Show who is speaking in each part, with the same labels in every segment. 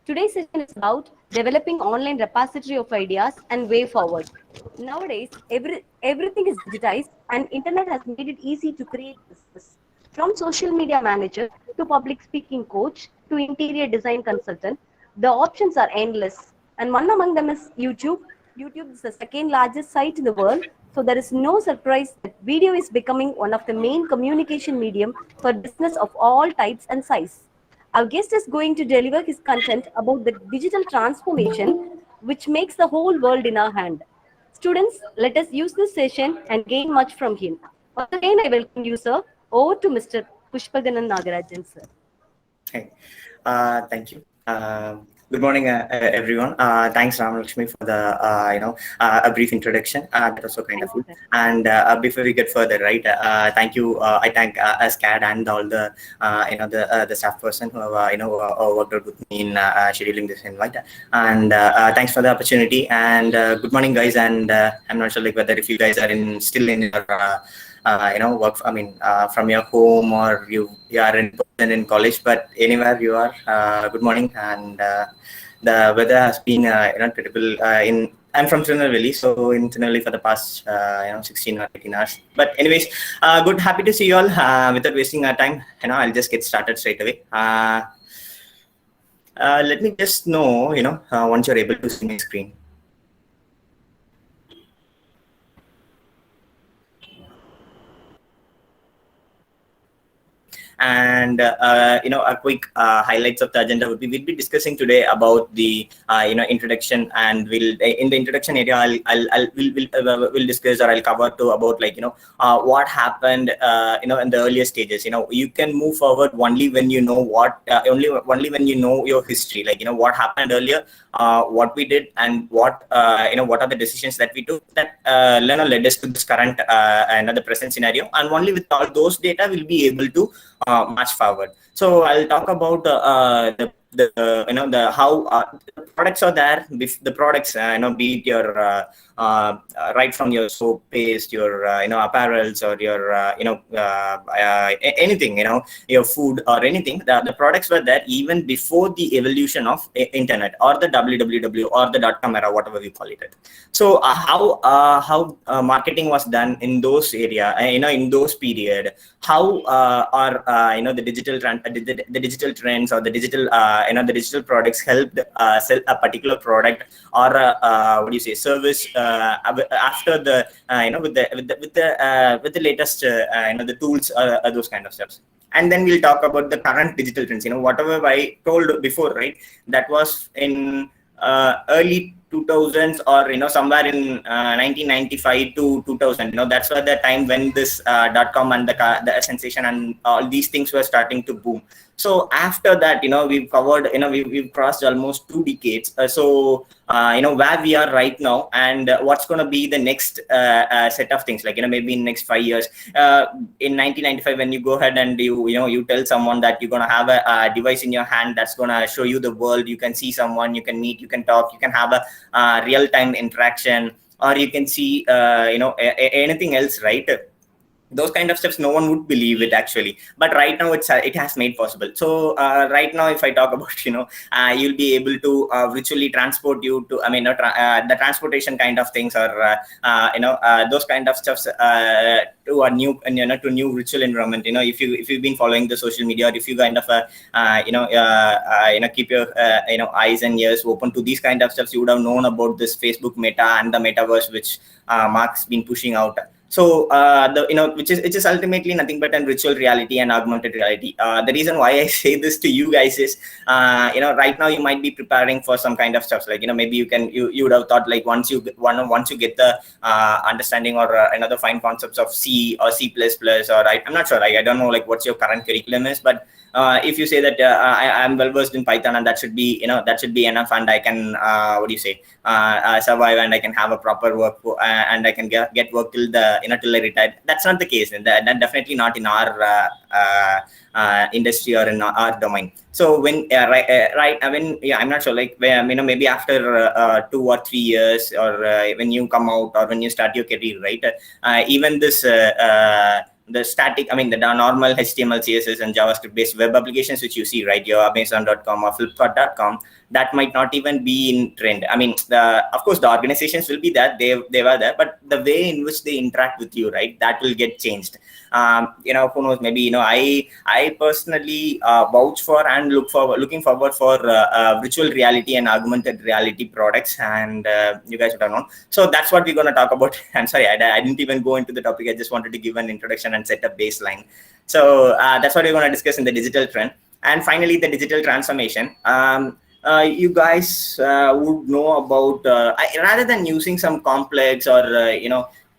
Speaker 1: Today's session is about developing online repository of ideas and way forward. Nowadays, everything is digitized and internet has made it easy to create business. From social media manager to public speaking coach to interior design consultant, the options are endless. And one among them is YouTube. YouTube is the second largest site in the world, so there is no surprise that video is becoming one of the main communication medium for business of all types and size. Our guest is going to deliver his content about the digital transformation which makes the whole world in our hand. Students, let us use this session and gain much from him. Once again, I welcome you, sir. Over to Mr. Pushpaganan Nagarajan, sir.
Speaker 2: Hey, thank you. Good morning, everyone. Thanks, Ramalakshmi, for the a brief introduction. That was so kind of you. And before we get further, right? Thank you. I thank SCAD and all the the staff person who worked out with me in scheduling this invite. And thanks for the opportunity. And good morning, guys. And I'm not sure like whether if you guys are still in your work. From your home or you are in person in college, but anywhere you are, good morning. And the weather has been incredible. I'm from Tirunelveli, so in Tirunelveli for the past 16 or 18 hours. But anyways, good, happy to see you all. Without wasting our time, I'll just get started straight away. Let me just know, once you're able to see my screen. And a quick highlights of the agenda would be we'll be discussing today about the introduction, and we'll in the introduction area we'll discuss, or I'll cover to about what happened in the earlier stages. You can move forward only when you know what only when you know your history, what happened earlier, what we did, and what what are the decisions that we took that led us to this current the present scenario. And only with all those data we'll be able to match forward. So I'll talk about the how the products are there. The products, be it your right from your soap paste, your apparels, or your anything, your food or anything. The products were there even before the evolution of internet or the www or the .com era, whatever we call it. So how marketing was done in those area, in those period, how the digital trends or the digital the digital products helped sell a particular product or what do you say, service after the with the latest the tools, those kind of stuff. And then we'll talk about the current digital trends. Whatever I told before, right? That was in early 2000s, or somewhere in 1995 to 2000. That's where the time when this .com and the sensation and all these things were starting to boom. So after that, we've covered, we've crossed almost 2 decades. So where we are right now, and what's going to be the next set of things, maybe in next 5 years. In 1995, when you go ahead and you tell someone that you're going to have a device in your hand that's going to show you the world. You can see someone, you can meet, you can talk, you can have a real-time interaction, or you can see anything else, right? Those kind of steps, no one would believe it actually, but right now it has made possible. So right now, if I talk about you'll be able to virtually transport you to the transportation kind of things, or those kind of stuffs to a new to new virtual environment. If you've been following the social media, or if you kind of keep your eyes and ears open to these kind of stuffs, you would have known about this Facebook Meta and the metaverse, which Mark's been pushing out. So which is ultimately nothing but a virtual reality and augmented reality. The reason why I say this to you guys is, right now you might be preparing for some kind of stuff, maybe you would have thought, once you get the understanding or another fine concepts of C or C++, or I'm not sure. I don't know what's your current curriculum is, but if you say that I'm well versed in Python, and that should be enough, and I can survive, and I can have a proper work, and I can get work till till I retire. That's not the case, and that definitely not in our industry or in our domain. So when I'm not sure, maybe after 2 or 3 years, or when you come out, or when you start your career, right? Even this the static, I mean, the normal HTML, CSS, and JavaScript based web applications which you see, right? Your Amazon.com or Flipkart.com, that might not even be in trend. I mean, of course, the organizations will be there, they were there, but the way in which they interact with you, right, that will get changed. Who knows? Maybe I personally vouch for and looking forward for virtual reality and augmented reality products, and you guys would have known. So that's what we're going to talk about. I'm sorry, I didn't even go into the topic. I just wanted to give an introduction and set a baseline. So that's what we're going to discuss in the digital trend, and finally the digital transformation. You guys would know about rather than using some complex or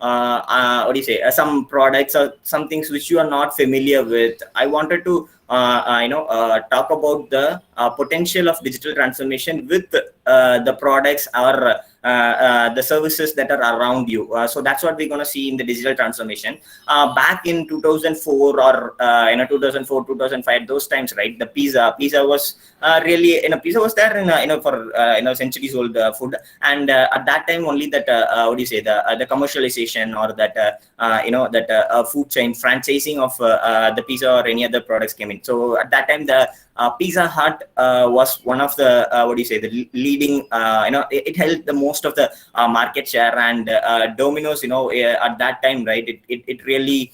Speaker 2: what do you say, some products or some things which you are not familiar with, I wanted to talk about the potential of digital transformation with the products or the services that are around you. So that's what we're going to see in the digital transformation. Back in 2004 or 2004, 2005, those times, right? The pizza was really, pizza was there in for centuries old food, and at that time only that what do you say, the commercialization or that food chain franchising of the pizza or any other products came in. So at that time the Pizza Hut was one of the what do you say, the leading, it held the most of the market share, and Domino's, at that time, right, it really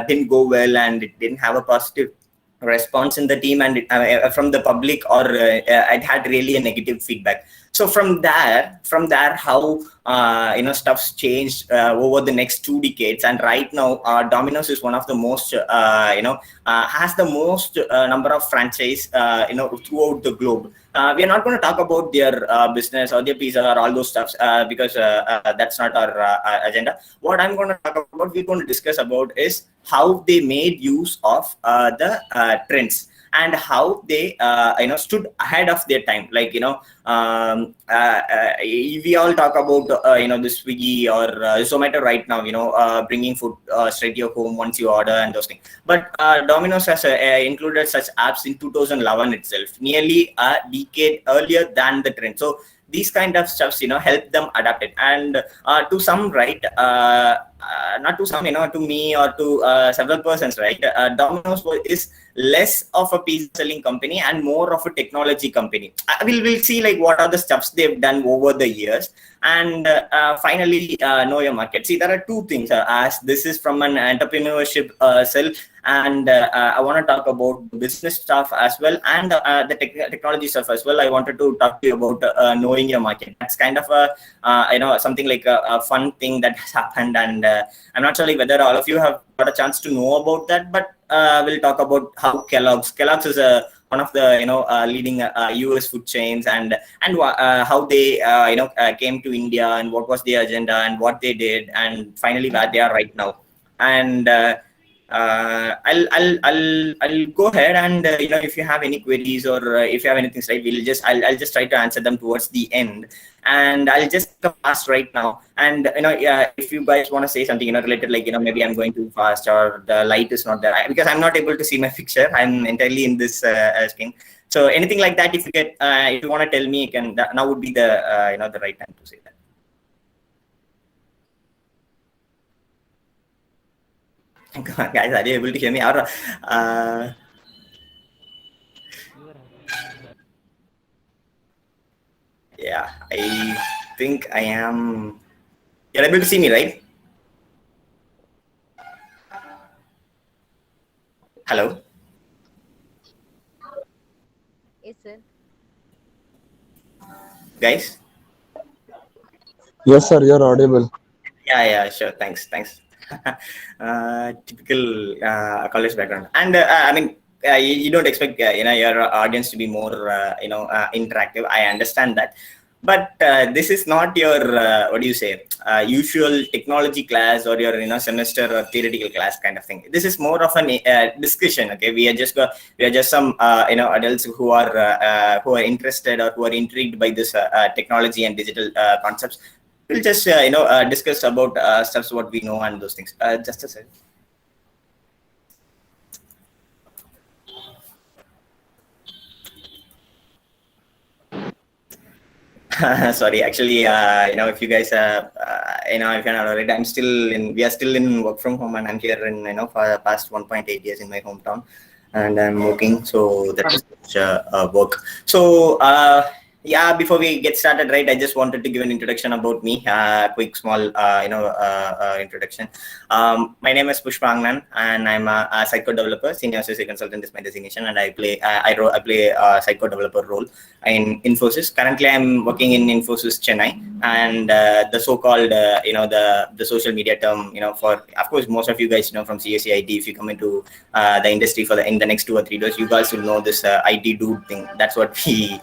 Speaker 2: didn't go well, and it didn't have a positive response in the team, and from the public, or it had really a negative feedback. So from there how stuff's changed over the next 2 decades, and right now Domino's is one of the most has the most number of franchise throughout the globe. We are not going to talk about their business or their pizza or all those stuffs because that's not our agenda. What I'm going to talk about, we're going to discuss about, is how they made use of the trends, and how they stood ahead of their time. Like we all talk about the Swiggy or Zomato right now, bringing food straight to your home once you order and those things. But Domino's has included such apps in 2011 itself, nearly a decade earlier than the trend. So these kind of stuffs help them adapt it, and to some, right, not to some, to me or to several persons, right, Domino's is less of a pizza selling company and more of a technology company. We'll see like what are the stuffs they've done over the years. And finally, know your market. See, there are two things, as this is from an entrepreneurship cell, and I want to talk about business stuff as well, and the technology stuff as well. I wanted to talk to you about knowing your market. That's kind of a something like a fun thing that has happened, and I'm not sure like whether all of you have got a chance to know about that, but we'll talk about how Kellogg's is one of the leading US food chains, and how they came to India, and what was their agenda and what they did, and finally where they are right now. And I'll go ahead, and if you have any queries or if you have anything, right, I'll just try to answer them towards the end, and I'll just go fast right now. And if you guys want to say something related, like maybe I'm going too fast or the light is not there, because I'm not able to see my picture. I'm entirely in this screen. So anything like that, if you want to tell me, you can. Now would be the the right time to say that. Guys, are you able to hear me? Or, yeah, I think I am. You're able to see me, right? Hello?
Speaker 3: Yes, sir.
Speaker 2: Guys?
Speaker 4: Yes, sir, you're audible.
Speaker 2: Yeah, sure. Thanks. Typical college background, and I mean, you don't expect your audience to be more interactive. I understand that, but this is not your what do you say, usual technology class or your semester or theoretical class kind of thing. This is more of an discussion. Okay, we are just some adults who are interested or who are intrigued by this technology and digital concepts. We'll just discuss about stuff what we know and those things. Just a second. Sorry, actually, if you guys if you're not already, we are still in work from home, and I'm here in, for the past 1.8 years in my hometown, and I'm working. So that's work. So, yeah, before we get started, right, I just wanted to give an introduction about me, quick, small, introduction. My name is Pushpangnan, and I'm a psycho developer. Senior associate consultant is my designation, and I play a psycho developer role in Infosys. Currently, I'm working in Infosys Chennai, and the so-called, the social media term, for, of course, most of you guys know from CSE IT. If you come into the industry in the next 2 or 3 years, you guys will know this IT dude thing. That's what we,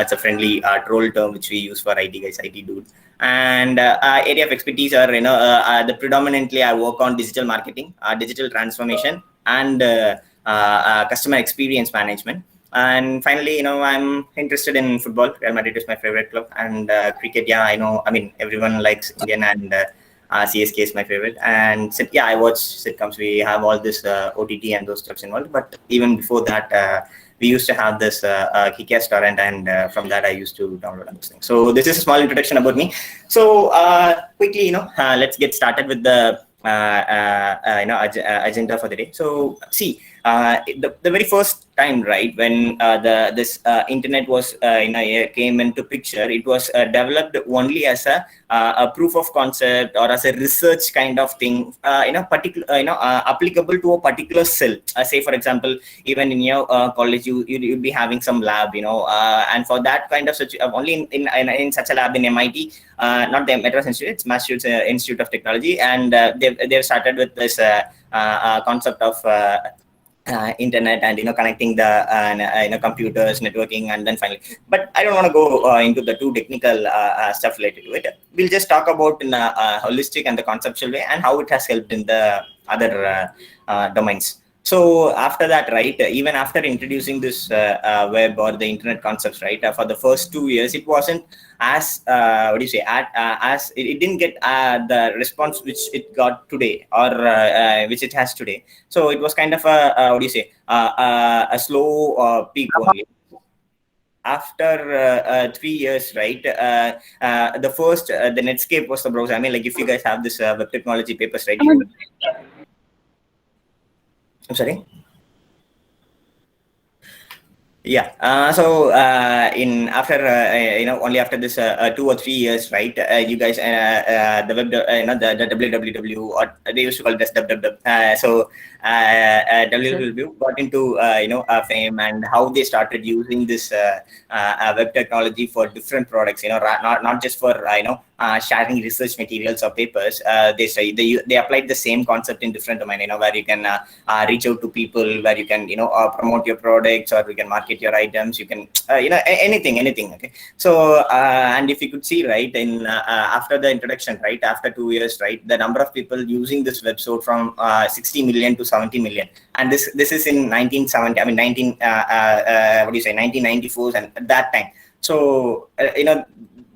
Speaker 2: it's a friendly troll term which we use for IT guys, IT dude. And area of expertise are, the predominantly I work on digital marketing, digital transformation, and customer experience management. And finally, I'm interested in football. Real Madrid is my favorite club, and cricket. Yeah, I know. I mean, everyone likes Indian, and CSK is my favorite. And yeah, I watch sitcoms. We have all this OTT and those stuffs involved. But even before that, we used to have this Kick-Ass torrent, and from that I used to download those things. So this is a small introduction about me. So quickly, let's get started with the agenda for the day. So see, the very first time, right, when this internet was came into picture, it was developed only as a proof of concept or as a research kind of thing, particular applicable to a particular cell. Say for example, even in your college, you'd be having some lab, and for that kind of such only in such a lab in MIT, not the Madras Institute, it's Massachusetts Institute of Technology, and they've started with this concept of internet, and connecting the computers, networking, and then finally. But I don't want to go into the too technical stuff related to it. We'll just talk about in a holistic and the conceptual way, and how it has helped in the other domains. So after that, right, even after introducing this web or the internet concepts, right, for the first 2 years, it wasn't as as it didn't get the response which it got today, or which it has today. So it was kind of a slow peak only. After 3 years, right, the first the Netscape was the browser. I mean, like, if you guys have this web technology papers, right? I'm sorry. Yeah. So in after only after this 2 or 3 years, right? You guys the web the www, or they used to call it as www. So www got into fame, and how they started using this web technology for different products. Not just for sharing research materials or papers. They applied the same concept in different domain. Where you can reach out to people, where you can promote your products, or you can market your items. You can anything. Okay. So and if you could see, right, in after the introduction, right, after 2 years, right, the number of people using this web soared from 60 million to 70 million, and this is in 1970. I mean 1994, and at that time. So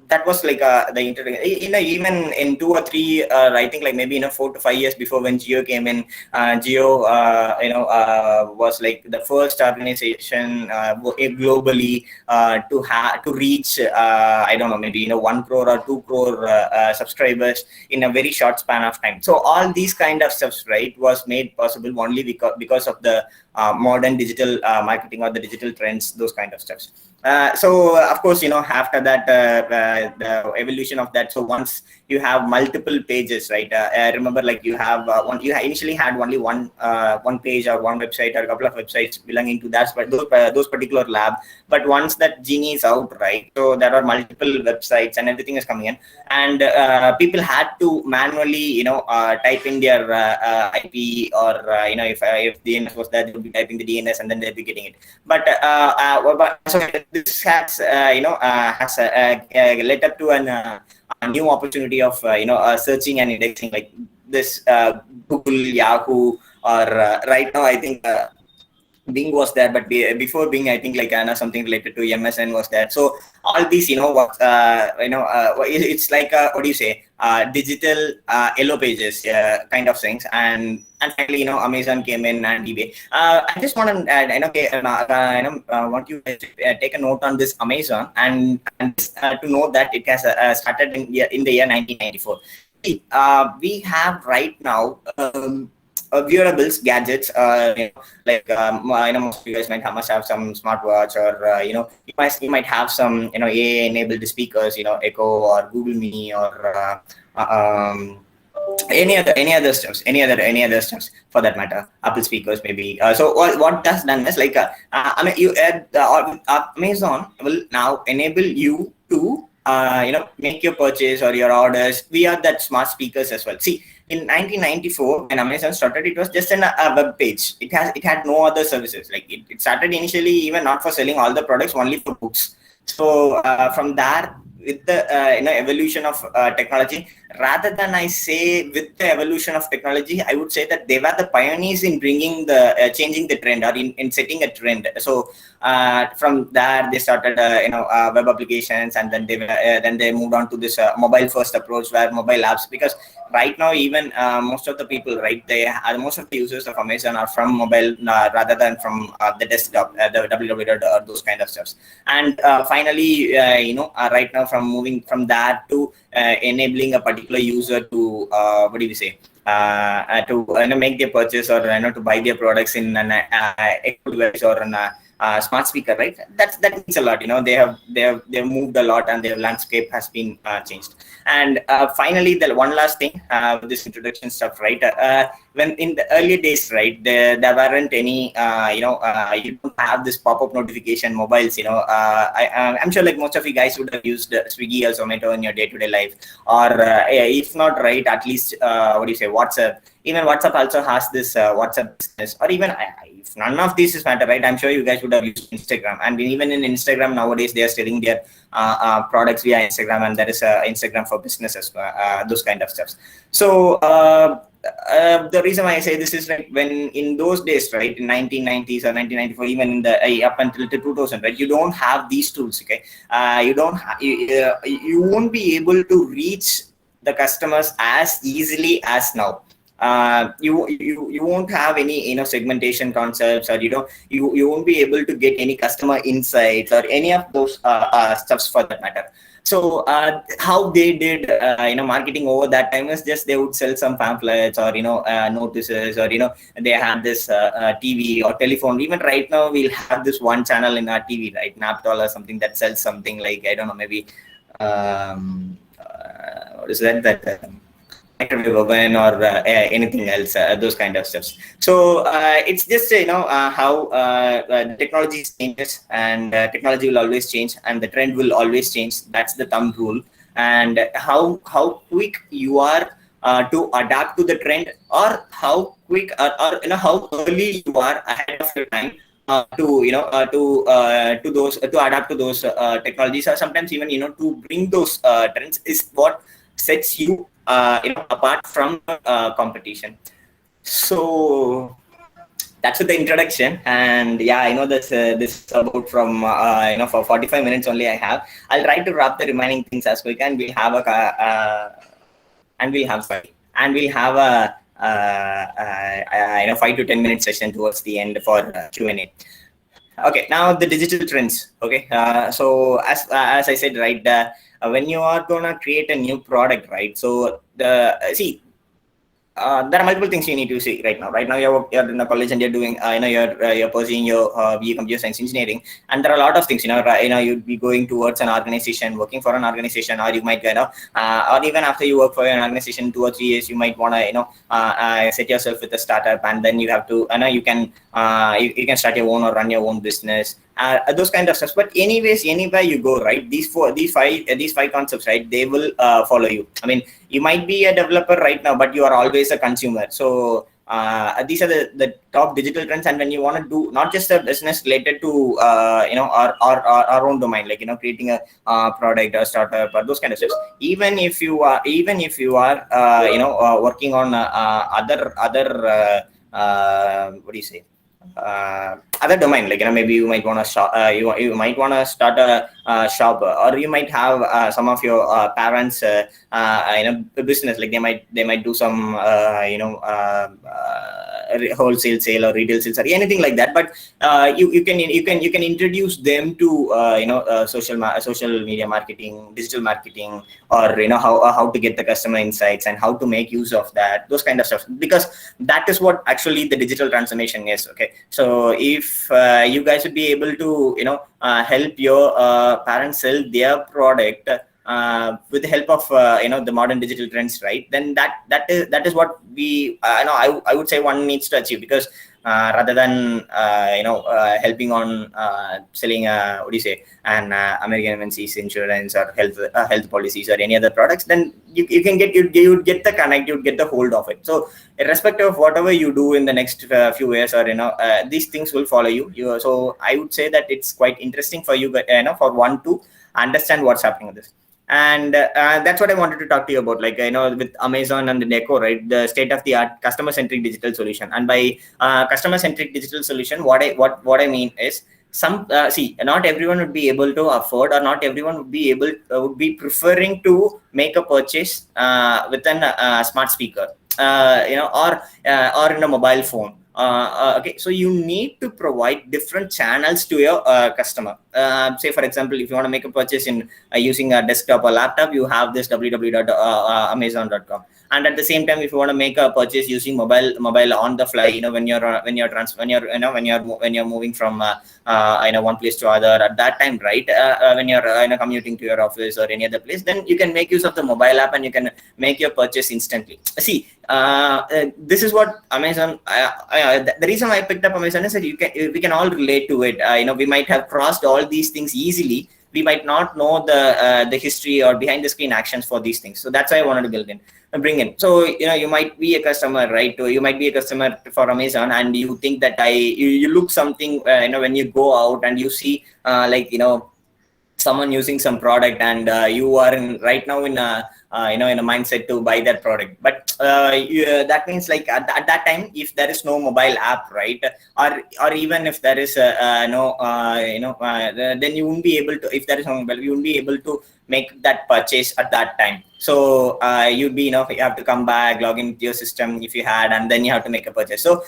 Speaker 2: that was like the internet. Even in 2 or 3, I think, like, maybe 4 to 5 years before, when Jio came in, Jio was like the first organization globally to reach I don't know, maybe 1 crore or 2 crore subscribers in a very short span of time. So all these kind of stuff, right, was made possible only because of the modern digital marketing, or the digital trends, those kind of stuff. So of course, after that, the evolution of that. So once you have multiple pages, right? I remember, like, you have you initially had only one page, or one website, or a couple of websites belonging to that, but those particular lab. But once that genie is out, right? So there are multiple websites, and everything is coming in, and people had to manually, type in their IP, or if DNS was there, they would be typing the DNS, and then they'll be getting it. But so this has led up to a new opportunity of searching and indexing, like this Google, Yahoo, or right now I think Bing was there, but before Bing, I think, like, something related to MSN was there. So all these, it's like what do you say? digital yellow pages kind of things, and finally, Amazon came in and eBay. I just want to add, want you guys to take a note on this Amazon, and to know that it has started in the year 1994. We have right now wearables, gadgets, most of you guys must have some smartwatch, or you might have some AI enabled speakers, Echo or Google Mini, or any other stuffs for that matter, Apple speakers maybe. So what that's done is, like, Amazon will now enable you to make your purchase or your orders via that smart speakers as well. See, in 1994, when Amazon started, it was just a web page. It had no other services. Like, it started initially even not for selling all the products, only for books. So from there, with the evolution of technology, rather than I say with the evolution of technology, I would say that they were the pioneers in bringing the changing the trend, or in setting a trend. So from there they started web applications, and then they moved on to this mobile first approach, where mobile apps, because right now even most of the people, right, most of the users of Amazon are from mobile rather than from the desktop, the www or those kind of stuff. And finally, right now, from moving from that to enabling a particular user to what do you say, to make their purchase, or to buy their products in an Echo device or an smart speaker, right? That means a lot. They've moved a lot, and their landscape has been changed. And finally, the one last thing with this introduction stuff, right? When in the early days, right, there weren't any, you don't have this pop-up notification mobiles. I'm sure, like, most of you guys would have used Swiggy or Zomato in your day-to-day life, or if not, right, at least WhatsApp. Even WhatsApp also has this WhatsApp business, or even if none of these is matter, right? I'm sure you guys would have used Instagram, and even in Instagram nowadays, they are selling their products via Instagram, and there is Instagram for businesses, those kind of stuff. So the reason why I say this is, like, when in those days, right, in 1990s or 1994, even in the up until 2000, right, you don't have these tools. Okay, you won't be able to reach the customers as easily as now. You won't have any segmentation concepts, or you won't be able to get any customer insights or any of those stuffs for that matter. So how they did marketing over that time is just they would sell some pamphlets, or notices, or they had this TV or telephone. Even right now we'll have this one channel in our TV, right, Naptol or something, that sells something like, I don't know, maybe what is that microwave oven, or anything else, those kind of stuff. So it's just how technology changes, and technology will always change, and the trend will always change. That's the thumb rule. And how quick you are to adapt to the trend, or how quick, or how early you are ahead of your time to adapt to those technologies, or sometimes even to bring those trends, is what sets you apart from competition. So that's the introduction. And yeah, I know this is about from for 45 minutes only I have. I'll try to wrap the remaining things as quick, and we'll have a 5 to 10 minute session towards the end for Q&A. Okay, now the digital trends. Okay, so as I said, right, when you are gonna create a new product, right? So there are multiple things you need to see right now. Right now, you're in a college, and you're doing, you're pursuing your BE Computer Science Engineering, and there are a lot of things. You'd be going towards an organization, working for an organization, or you might or even after you work for an organization 2 or 3 years, you might want to set yourself with a startup, and then you have to you can start your own or run your own business. Those kind of stuff. But anyways, anywhere you go, right, these five concepts, right, they will follow you. I mean, you might be a developer right now, but you are always a consumer. So these are the top digital trends. And when you want to do not just a business related to our own domain, like creating a product or startup or those kind of stuff, even if you are working on other what do you say, other domain, like maybe you might want to shop, you might want to start a shop, or you might have some of your parents business, like they might do some wholesale sale or retail sales or anything like that. But you can introduce them to social media marketing, digital marketing, or how to get the customer insights and how to make use of that, those kind of stuff, because that is what actually the digital transformation is. Okay, so if you guys would be able to help your parents sell their product with the help of the modern digital trends, right, then that is what we I would say one needs to achieve. Because rather than helping on selling what do you say an American MNC's insurance or health policies or any other products, then you can get you get the connect, you get the hold of it. So irrespective of whatever you do in the next few years, or these things will follow you. So I would say that it's quite interesting for you, for one to understand what's happening with this. And that's what I wanted to talk to you about, like with Amazon and the Deco, right, the state of the art customer centric digital solution. And by customer centric digital solution, what I mean is, see, not everyone would be able to afford, or not everyone would be preferring to make a purchase with a smart speaker, or in a mobile phone. Okay, so you need to provide different channels to your customer. Say for example, if you want to make a purchase in using a desktop or laptop, you have this www.amazon.com. And at the same time, if you want to make a purchase using mobile on the fly, when you're moving from one place to other at that time, right, when you're commuting to your office or any other place, then you can make use of the mobile app and you can make your purchase instantly. See, this is what Amazon, the reason why I picked up Amazon is that we can all relate to it. We might have crossed all these things easily. We might not know the history or behind the screen actions for these things. So that's why I wanted to bring in. So you might be a customer, right? You might be a customer for Amazon, and you think that you look something when you go out and you see someone using some product, and you are right now in a in a mindset to buy that product. But that means, like, at that time, if there is no mobile app, right, or even if there is then you won't be able to, if there is no mobile, you won't be able to make that purchase at that time. So you'd be, you have to come back, log into your system if you had, and then you have to make a purchase. So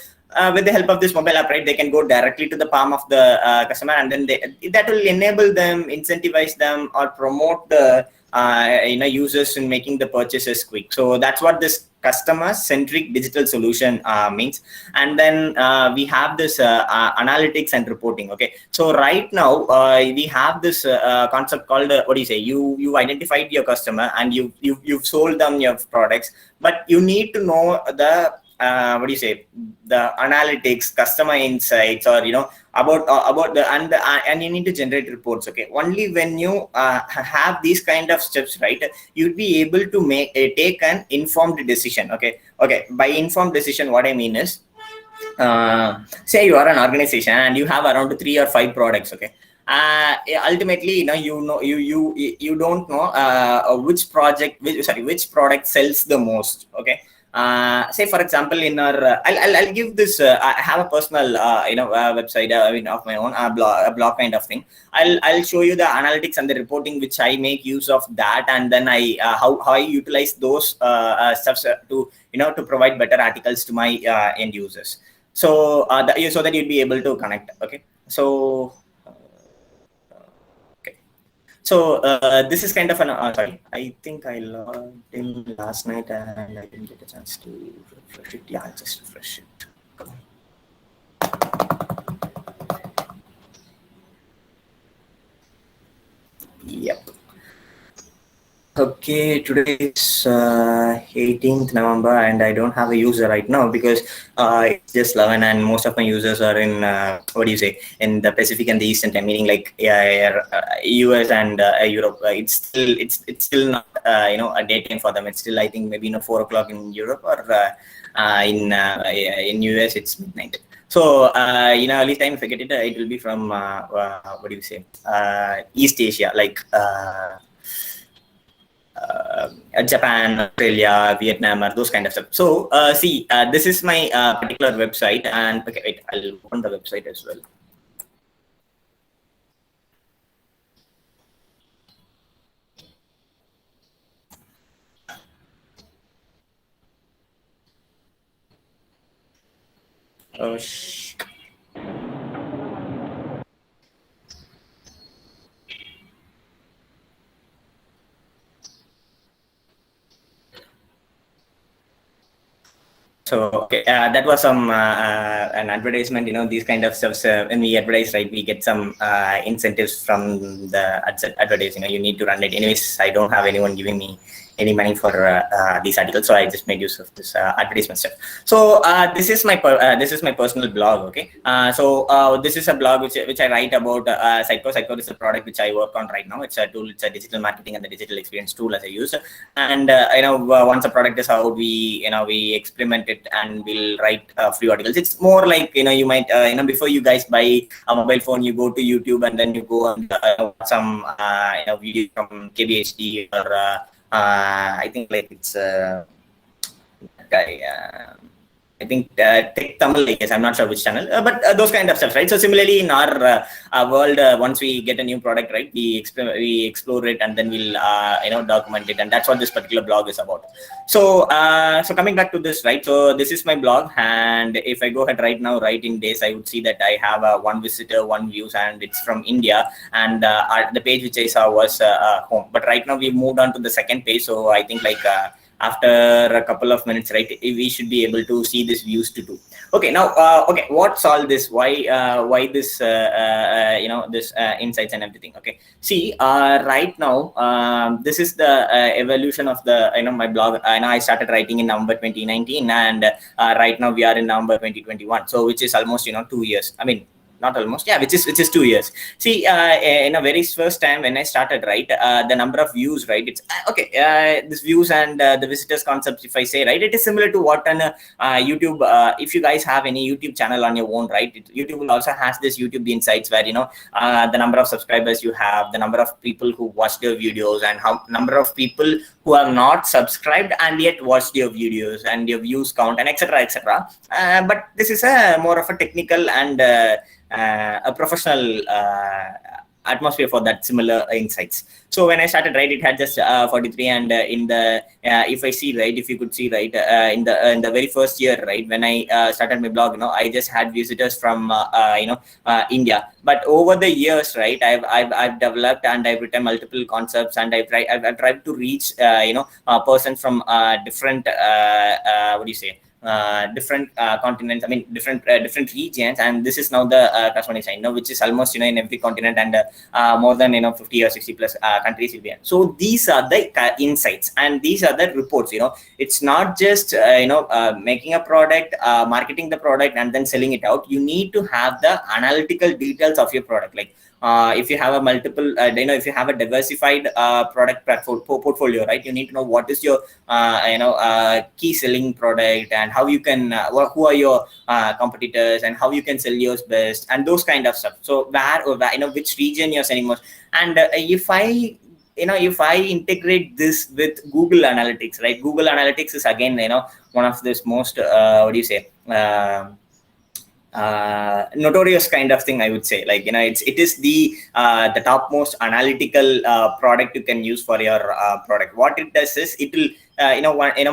Speaker 2: with the help of this mobile app, right, they can go directly to the palm of the customer, and then that will enable them, incentivize them, or promote the users in making the purchases quick. So that's what this customer centric digital solution means. And then we have this analytics and reporting. Okay, so right now we have this concept called what do you say, you identified your customer and you've sold them your products, but you need to know the what do you say, the analytics, customer insights, or about the and you need to generate reports. Okay, only when you have these kind of steps, right, you'd be able to take an informed decision. Okay, by informed decision, what I mean is, say you are an organization and you have around 3 or 5 products. Okay, ultimately, you don't know which product sells the most. Okay, say for example, in our I'll give this I have a personal website of my own, a blog kind of thing. I'll show you the analytics and the reporting which I make use of that, and then I how I utilize those stuff to to provide better articles to my end users. So so that you'd be able to connect. Okay, so so this is kind of an sorry, I think I logged in last night and I didn't get a chance to refresh it. Yeah, I'll just refresh it. Come on. Yep. Okay, today is 18th November and I don't have a user right now because it's just 11 and most of my users are in what do you say, in the Pacific and the Eastern time, meaning like US and Europe. It's still not a daytime for them. It's still, I think, maybe 4 o'clock in Europe, or in US it's midnight. So early time, if I get it, it will be from what do you say, East Asia, like Japan, Australia, Vietnam, or those kind of stuff. So see, this is my particular website, and okay, wait, I'll open the website as well. Oh, so okay, that was some an advertisement. These kind of stuff. When we advertise, right, we get some incentives from the advertise. You need to run it. Anyways, I don't have anyone giving me any money for these articles, so I just made use of this advertisement stuff. So this is my personal blog. Okay, so this is a blog which I write about Psycho. Psycho is a product which I work on right now. It's a tool. It's a digital marketing and the digital experience tool as I use. And once a product is out, we experiment it and we'll write free articles. It's more like you might before you guys buy a mobile phone, you go to YouTube and then you go and watch some video from KBHD or I think like it's that guy. I think Tech Tamil, I guess. I'm not sure which channel, but those kind of stuff, right? So similarly, in our world, once we get a new product, right, we explore it and then we'll document it, and that's what this particular blog is about. So so coming back to this, right? So this is my blog, and if I go ahead right now, right in days, I would see that I have one visitor, one views, and it's from India, and the page which I saw was home. But right now we moved on to the second page, so I think like. After a couple of minutes, right, we should be able to see this views to do. Okay, now, okay, what's all this? Why this, this insights and everything? Okay, see, right now, this is the evolution of the, my blog. I started writing in November 2019, and right now we are in November 2021. So, which is almost, 2 years. I mean, not almost, yeah, which is 2 years. See, in a very first time when I started, right, the number of views, right, it's okay, this views and the visitors concept, if I say, right, it is similar to what on YouTube, if you guys have any YouTube channel on your own, right, YouTube will also has this YouTube Insights where the number of subscribers you have, the number of people who watched your videos, and how number of people who have not subscribed and yet watched your videos, and your views count, and etc. But this is a more of a technical and a professional atmosphere for that similar insights. So when I started, right, it had just 43, and in the if I see, right, if you could see, right, in the very first year, right, when I started my blog, I just had visitors from India. But over the years, right, I've developed and I've written multiple concepts, and I've tried to reach a person from different what do you say, different continents, I mean different regions, and this is now the corresponding sign, which is almost in every continent, and more than 50 or 60 plus countries will be. So these are the insights, and these are the reports. It's not just making a product, marketing the product, and then selling it out. You need to have the analytical details of your product, like if you have a multiple, if you have a diversified product portfolio, right, you need to know what is your key selling product, and how you can who are your competitors, and how you can sell yours best, and those kind of stuff. So where which region you're selling most. And if I integrate this with Google Analytics, right, Google Analytics is again one of this most what do you say, notorious kind of thing, I would say. Like it is the topmost analytical product you can use for your product. What it does is it will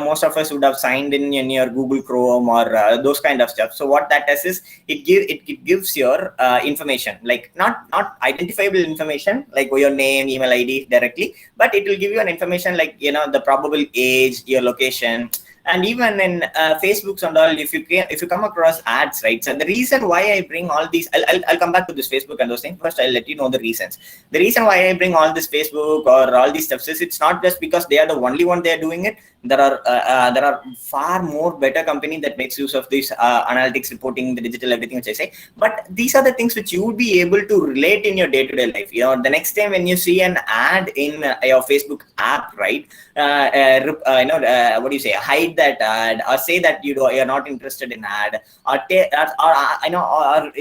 Speaker 2: most of us would have signed in your Google Chrome or those kind of stuff. So what that does is it gives your information, like not identifiable information like your name, email ID directly, but it will give you an information like the probable age, your location. And even in Facebooks and all, if you come across ads, right? So the reason why I bring all these, I'll come back to this Facebook and those things. First, I'll let you know the reasons. The reason why I bring all this Facebook or all these stuff is it's not just because they are the only one they are doing it. There are far more better company that makes use of this analytics, reporting, the digital everything which I say. But these are the things which you would be able to relate in your day-to-day life. The next time when you see an ad in your Facebook app, right, what do you say, hide that ad, or say that you're not interested in ad, or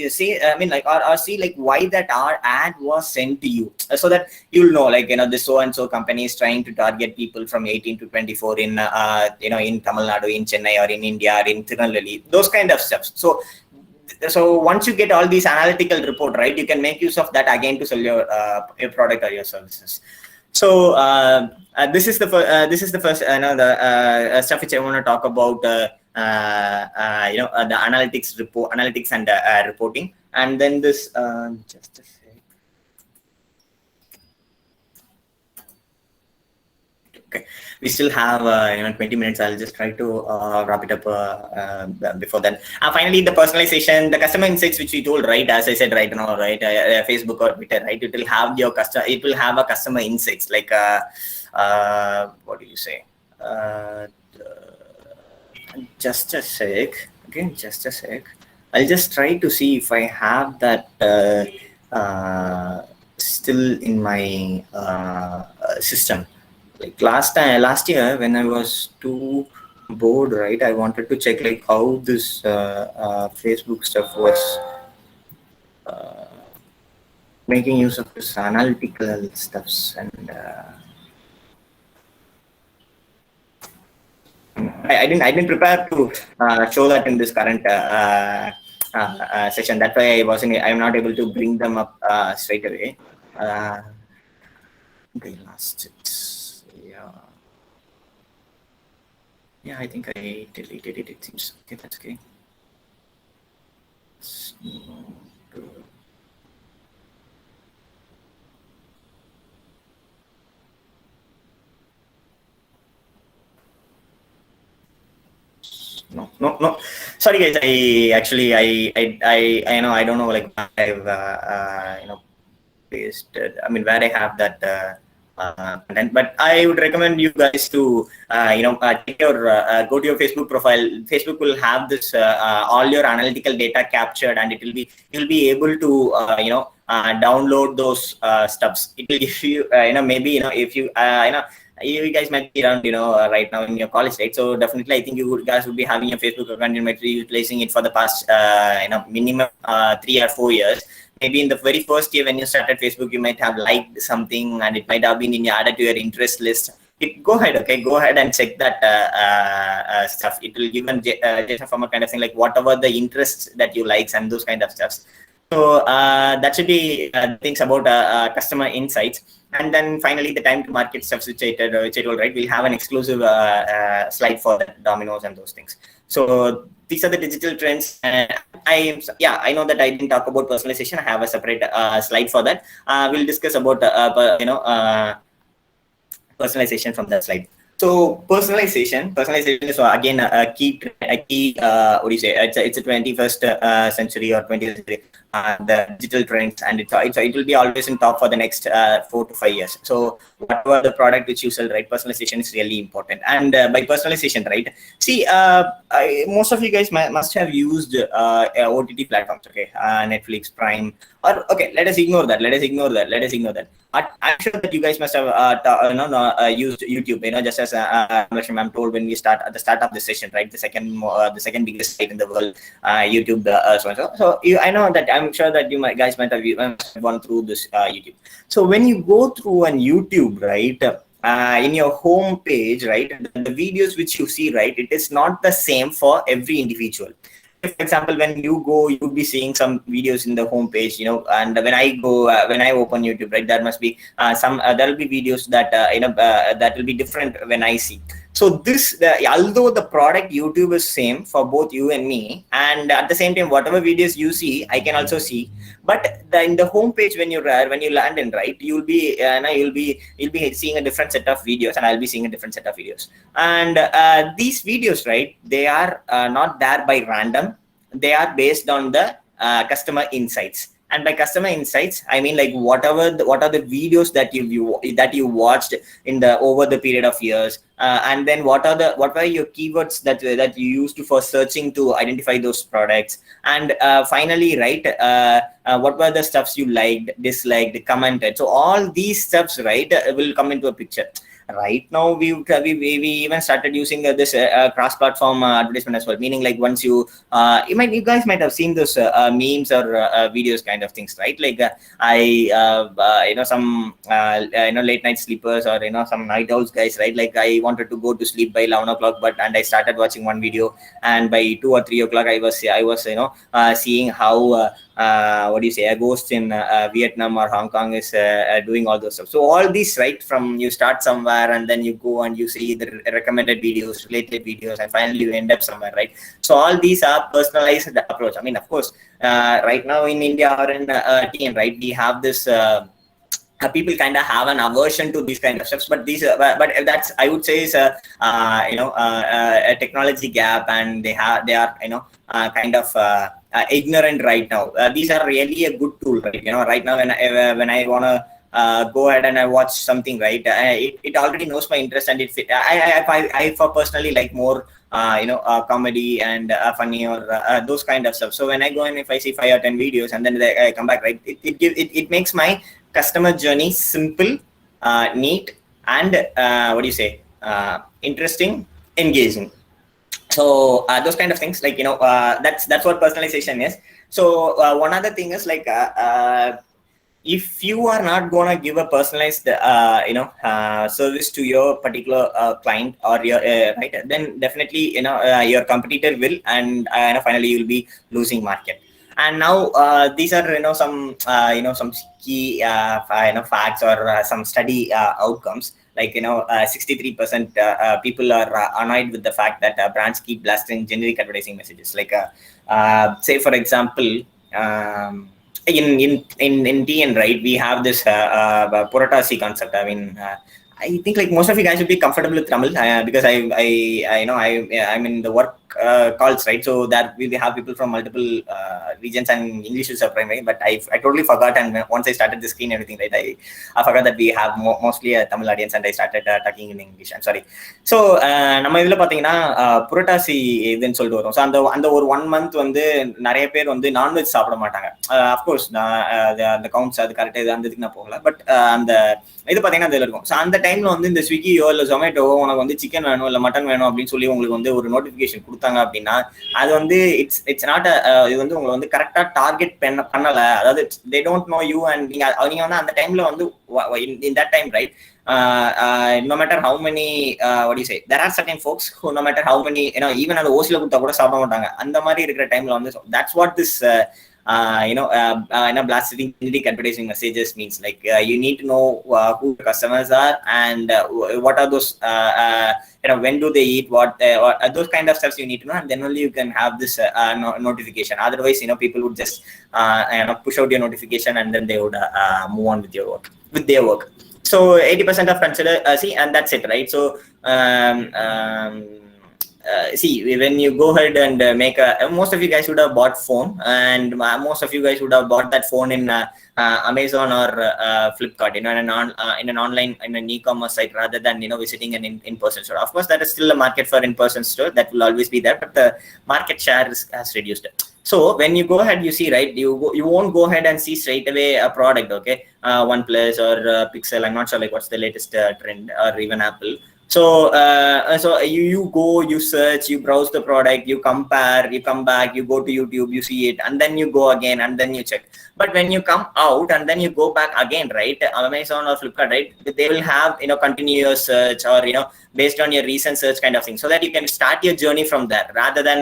Speaker 2: say, I mean, like, or see like why that our ad was sent to you, so that you'll know, like, this so and so company is trying to target people from 18 to 24 in in Tamil Nadu, in Chennai, or in India, or in Tirunelveli, those kind of stuff. So once you get all these analytical report, right, you can make use of that again to sell your product or your services. So this is the first stuff which I want to talk about. The analytics and reporting, and then this just a sec. Okay, we still have 20 minutes. I'll just try to wrap it up before that. Finally, the personalization, the customer insights, which we told, right, as I said right now, right, Facebook or Twitter, right, it will have your customer, it will have a customer insights, like what do you say, just a sec, again, just a sec. I'll just try to see if I have that still in my system. Like last year when I was too bored, right, I wanted to check like how this Facebook stuff was making use of this analytical stuffs, and I didn't prepare to show that in this current session. That's why I'm not able to bring them up straight away. Okay, lost it. Yeah, I think I deleted it. It seems okay. That's okay. No. Sorry, guys. I know. I don't know. Like I've pasted. I mean, where I have that. Content, but I would recommend you guys to take your go to your Facebook profile. Facebook will have this all your analytical data captured, and you'll be able to download those stuffs. It will give you maybe if you you guys might be around right now in your college, right? So definitely I think you guys would be having a Facebook account. You might be utilizing it for the past minimum 3 or 4 years. Maybe in the very first year when you started Facebook, you might have liked something and it might have been added to your interest list. Go ahead and check that stuff. It will give a from a kind of thing, like whatever the interests that you likes and those kind of stuffs. So that should be things about customer insights. And then finally, the time to market stuff, which I told, right, we'll have an exclusive slide for Domino's and those things. So these are the digital trends. I know that I didn't talk about personalization. I have a separate slide for that. We'll discuss about personalization from that slide. So personalization is again a key what do you say? It's a 21st century or 20th century the digital trends, and it will be always in top for the next 4 to 5 years. So whatever the product which you sell, right, personalization is really important. And by personalization, right, see, most of you guys must have used OTT platforms, okay, Netflix, Prime, or okay, let us ignore that. I'm sure that you guys must have used YouTube, just as I'm told when we start at the start of the session, right? The second biggest site in the world, YouTube. So I know that I'm sure that you guys might have gone through this YouTube. So when you go through on YouTube, right, in your home page, right, the videos which you see, right, it is not the same for every individual. For example, when you go, you'll be seeing some videos in the homepage, and when I open YouTube, right, there must be there will be videos that that will be different when I see. So although the product YouTube is same for both you and me, and at the same time, whatever videos you see, I can also see. But in the homepage, when you land in, right, you'll be seeing a different set of videos, and I'll be seeing a different set of videos. And these videos, right, they are not there by random. They are based on the customer insights. And by customer insights, I mean like what are the videos that you watched over the period of years, and then what were your keywords that you used for searching to identify those products, and finally, right, what were the stuffs you liked, disliked, commented. So all these stuffs, right, will come into a picture. Right now we even started using this cross-platform advertisement as well. Meaning, like, once you guys might have seen those memes or videos kind of things, right? Like some late night sleepers, or some night owls guys, right? Like, I wanted to go to sleep by 11 o'clock, and I started watching one video, and by 2 or 3 o'clock I was seeing how what do you say, a ghost in Vietnam or Hong Kong is doing all those stuff. So all these, right, from you start somewhere and then you go and you see the recommended videos, related videos, and finally you end up somewhere, right? So all these are personalized approach. I mean, of course, right now in India or in TN, right, we have this people kind of have an aversion to these kind of stuff, but but that's, I would say, is a technology gap, and they are kind of ignorant right now. These are really a good tool, right? Right now when I want to go ahead and I watch something, right, it already knows my interest, and I for personally like more comedy and funny, or those kind of stuff. So when I go and if I see 5 or 10 videos and then I come back, right, it makes my customer journey simple, neat, and what do you say, interesting, engaging. So those kind of things, like, that's what personalization is. So one other thing is, like, if you are not going to give a personalized service to your particular client or your right, then definitely your competitor will, and finally you'll be losing market. And now these are some some key facts, or some study outcomes. Like 63% people are annoyed with the fact that brands keep blasting generic advertising messages. Like say for example, in TN, right, we have this Puratasi concept. I mean, I think like most of you guys would be comfortable with Tamil because I'm in the work calls, right? So that we have people from multiple regions, and English is a primary. But I totally forgot, and once I started the screen, everything, right, I forgot that we have mostly a Tamil audience, and I started talking in English. I'm sorry. So நம்ம இதுல பாத்தீங்கன்னா புரட்டாசி இதுன்னு சொல்லிட்டு வரும். So அந்த ஒரு 1 month வந்து நிறைய பேர் வந்து நான்வெஜ் சாப்பிட மாட்டாங்க. அஃப்கோர்ஸ் அந்த கவுண்ட்ஸ் அது கரெக்டாக இது அந்த இதுக்கு நான் போகல. பட் அந்த இது பாத்தீங்கன்னா அதில் இருக்கும். ஸோ அந்த டைம்ல வந்து இந்த ஸ்விக்கியோ இல்லை ஜொமேட்டோவோ உனக்கு வந்து சிக்கன் வேணும் இல்லை மட்டன் வேணும் அப்படின்னு சொல்லி உங்களுக்கு வந்து ஒரு நோட்டிஃபிகேஷன் கொடுத்தாங்க அப்படின்னா, அது வந்து இட்ஸ் நாட் இது வந்து உங்களை வந்து கரெக்டா டார்கெட் பண்ணல. அதாவது they don't know you, and நீங்க வந்து அந்த டைம்ல வந்து in that time, right, no matter how many what do you say, there are certain folks who no matter how many even அந்த ஓசில கொடுத்தா கூட சாப்பிட மாட்டாங்க. அந்த மாதிரி இருக்கிற டைம்ல வந்து that's what this blasting generic advertising messages means. Like you need to know who the customers are, and what are those when do they eat, what those kind of stuff you need to know, and then only you can have this notification. Otherwise people would just push out your notification, and then they would move on with their work. So 80% of consider see, and that's it, right? So see, when you go ahead and make most of you guys would have bought phone, and most of you guys would have bought that phone in Amazon or Flipkart, in an online, in an e-commerce site, rather than visiting an in-person store. Of course, that is still a market for in-person store, that will always be there, but the market share has reduced. So when you go ahead, you see, right, you won't go ahead and see straight away a product, okay, OnePlus or Pixel. I'm not sure like what's the latest trend, or even Apple. So you go, you search, you browse the product, you compare, you come back, you go to YouTube, you see it, and then you go again, and then you check. But when you come out and then you go back again, right, Amazon or Flipkart, right, they will have continuous search, or based on your recent search kind of thing, so that you can start your journey from there, rather than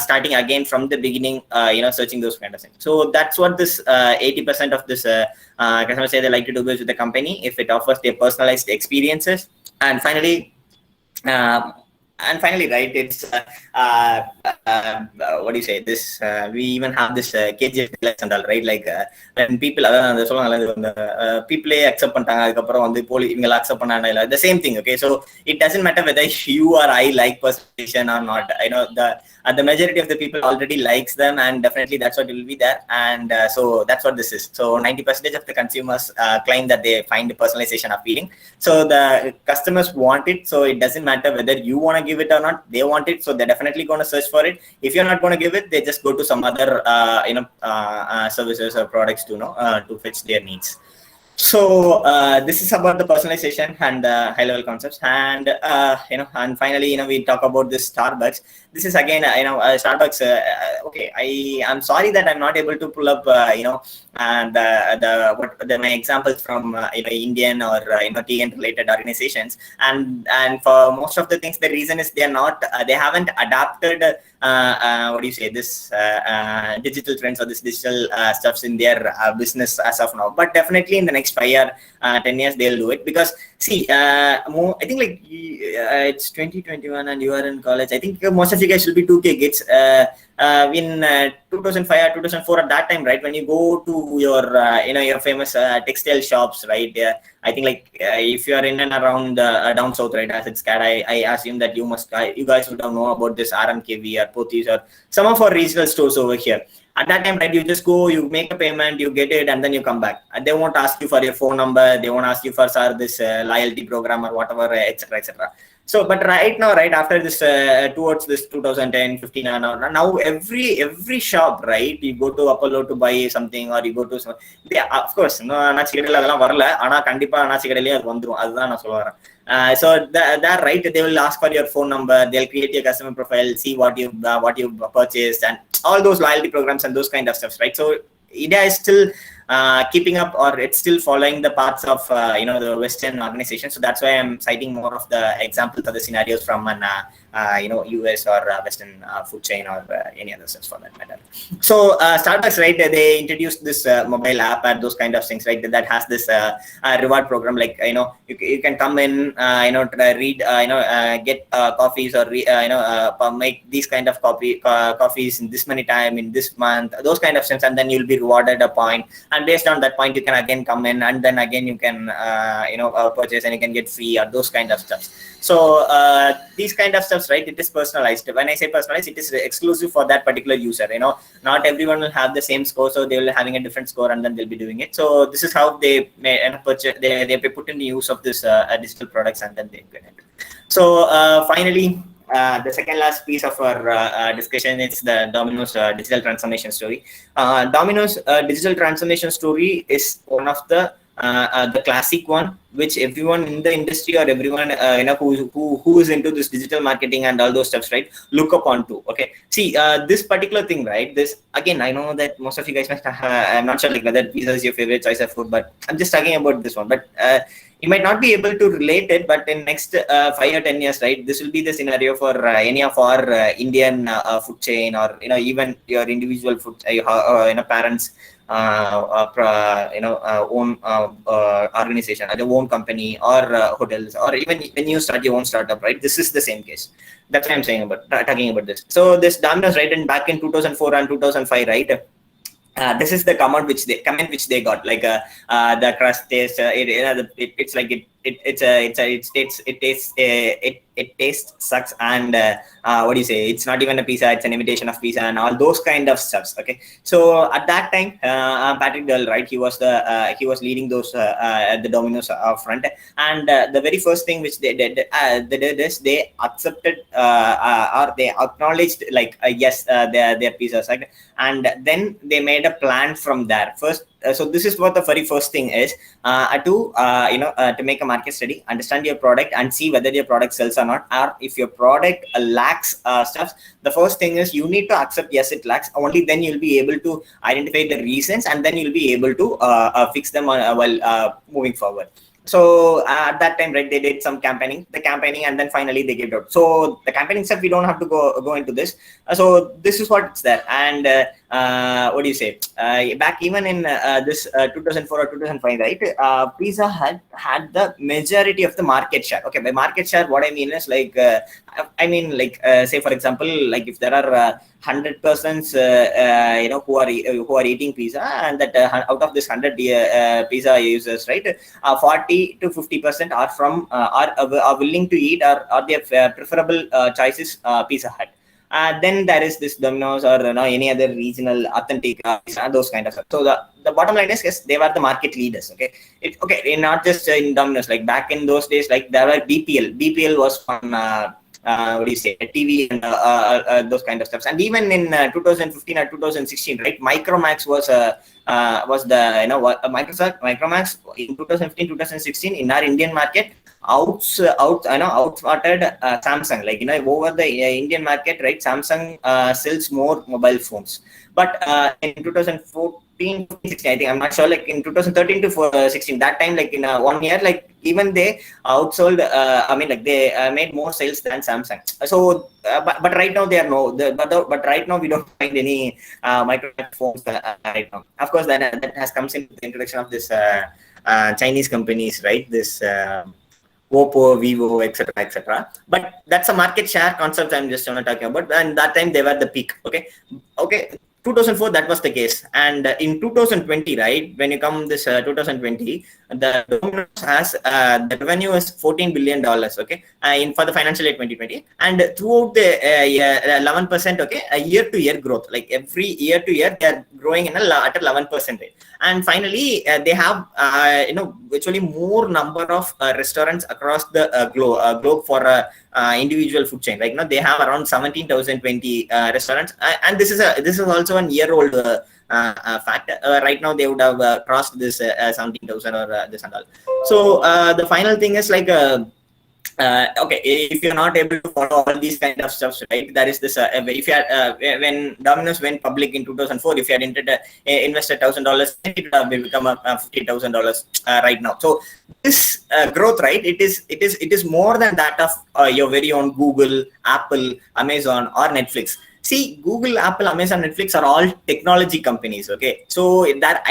Speaker 2: starting again from the beginning, searching those kind of things. So that's what this 80% of this customers say they like to do this with the company, if it offers their personalized experiences. And finally, right, it's what do you say, this we even have this KGF and all, right? Like when people people accept பண்ணிட்டாங்க, அதுக்கப்புறம் வந்து போலி இவங்க accept பண்ணாங்க, இல்ல the same thing, okay? So it doesn't matter whether you or I like personalization or not. The majority of the people already likes them, and definitely that's what will be there. And so that's what this is. So 90% of the consumers claim that they find personalization appealing. So the customers want it, so it doesn't matter whether you want to give it or not, they want it, so they're definitely going to search for it. If you're not going to give it, they just go to some other services or products to fetch their needs. So this is about the personalization and high-level concepts, and and finally, we talk about this Starbucks. This is again, Starbucks. Okay, I'm sorry that I'm not able to pull up, my examples from Indian or TN related organizations, and for most of the things, the reason is they haven't adapted. What do you say? This digital trends or this digital stuffs in their business as of now, but definitely in the next 5 year, 10 years, they'll do it. Because see, I think like it's 2021 and you are in college. I think most of you guys will be 2K kids. In 2005 or 2004, at that time, right, when you go to your your famous textile shops, right? I think like if you are in and around down south, right, as it's CAD, I assume that you guys would have known about this RMKV or Pothys or some of our regional stores over here. At that time, right, you just go, you make a payment, you get it, and then you come back. And they won't ask you for your phone number. They won't ask you for this loyalty program or whatever, etc., etc. So, but right now, right after this, towards this 2010, 15, and now every shop, right, you go to Apollo to buy something, or you go to some, they, of course, no, அண்ணாச்சிக்கடையில் அதெல்லாம் வரல, ஆனா கண்டிப்பா அண்ணாச்சிக்கடையிலேயே அது வந்துரும். அதுதான் நான் சொல்ல வரேன். So that right, they will ask for your phone number. They'll create your customer profile, see what you've purchased, and all those loyalty programs and those kind of stuff, right? So India is still keeping up, or it's still following the paths of the Western organization. So that's why I'm citing more of the examples or the scenarios from an US or Western food chain or any other stuff for that matter. So Starbucks, right, they introduced this mobile app and those kind of things, right, that has this reward program. Like you can come in, read, get coffees, or make these kind of coffees in this many time in this month, those kind of things, and then you'll be rewarded a point. And based on that point, you can again come in, and then again you can purchase, and you can get free or those kind of stuff. So these kind of stuff, right, it is personalized. When I say personalized, it is exclusive for that particular user. Not everyone will have the same score, so they will be having a different score, and then they'll be doing it. So this is how they may purchase. They put in the use of this digital products, and then they get it. So finally, the second last piece of our discussion is the Domino's digital transformation story. Domino's digital transformation story is one of the classic one, which everyone in the industry, or everyone who is into this digital marketing and all those stuffs, right, look up onto. Okay, see, this particular thing, right, this again, I know that most of you guys must I'm not sure like whether pizza is your favorite choice of food, but I'm just talking about this one. But you might not be able to relate it, but in next 5 or 10 years, right, this will be the scenario for any of our Indian food chain, or even your individual food parents own organization, or own company, or hotels, or even when you start your own startup, right, this is the same case. That's why I'm talking about this. So this Domino's, right, and back in 2004 and 2005, right, this is the comment which they got, like the crust taste, it's like it tastes sucks, and what do you say, it's not even a pizza, it's an imitation of pizza, and all those kind of stuffs. Okay, so at that time, Patrick Doyle, right, he was leading those the Domino's front, and the very first thing which they did is they accepted or they acknowledged, like yes, their pizzas, right? And then they made a plan from there first. So this is what the very first thing is, to make a market study, understand your product, and see whether your product sells or not, or if your product lacks stuff. The first thing is you need to accept, yes, it lacks. Only then you'll be able to identify the reasons, and then you'll be able to fix them while moving forward. So at that time, right, they did some campaigning, and then finally they gave it out. So the campaigning stuff, we don't have to go into this. So this is what's there. And what do you say? Back even in this 2004 or 2005, right, Pizza had the majority of the market share. Okay, by market share, what I mean is like, say for example, like if there are 100 persons, who are eating pizza, and that out of this 100 pizza users, right, 40 to 50% are from are willing to eat, or their preferable choices Pizza Hut. Then there is this Domino's, or any other regional authentic those kind of stuff. So the bottom line is, yes, they were the market leaders. Okay, not just in Domino's. Like back in those days, like there were BPL. BPL was one what do you say, TV and those kind of stuff. And even in 2015 or 2016, right, Micromax was the, Micromax in 2015 2016 in our Indian market outsmarted Samsung. Like, over the Indian market, right, Samsung sells more mobile phones. But in 2014 16, I think, I'm not sure, like in 2013 to 16, that time, like in 1 year, like even they outsold, like they made more sales than Samsung. So but right now they are but right now we don't find any Micromax phones right now. Of course, that has comes in the introduction of this Chinese companies, right? This Oppo, Vivo, etc., etc. But that's a market share concept I'm just talking about. And that time they were the peak. Okay. 2004, that was the case. And in 2020, right, when you come this 2020, the Domino's has the revenue is $14 billion. Okay, for the financial year 2020, and throughout the 11%. Okay, a year-to-year growth, like every year-to-year they are growing at 11% rate. And finally, they have virtually more number of restaurants across the globe for individual food chain. Like, they have around 17,020 restaurants, and this is also 1 year old fact. Right now they would have crossed this 17,000 or this and all. So the final thing is like, okay, if you're not able to follow all these kind of stuff, right, there is this if you had when Domino's went public in 2004, if you had invested $1,000, it would have become $50,000 right now. So this growth, right, it is more than that of your very own Google, Apple, Amazon, or Netflix. See, Google, Apple, Amazon, Netflix are all technology companies. Okay, so that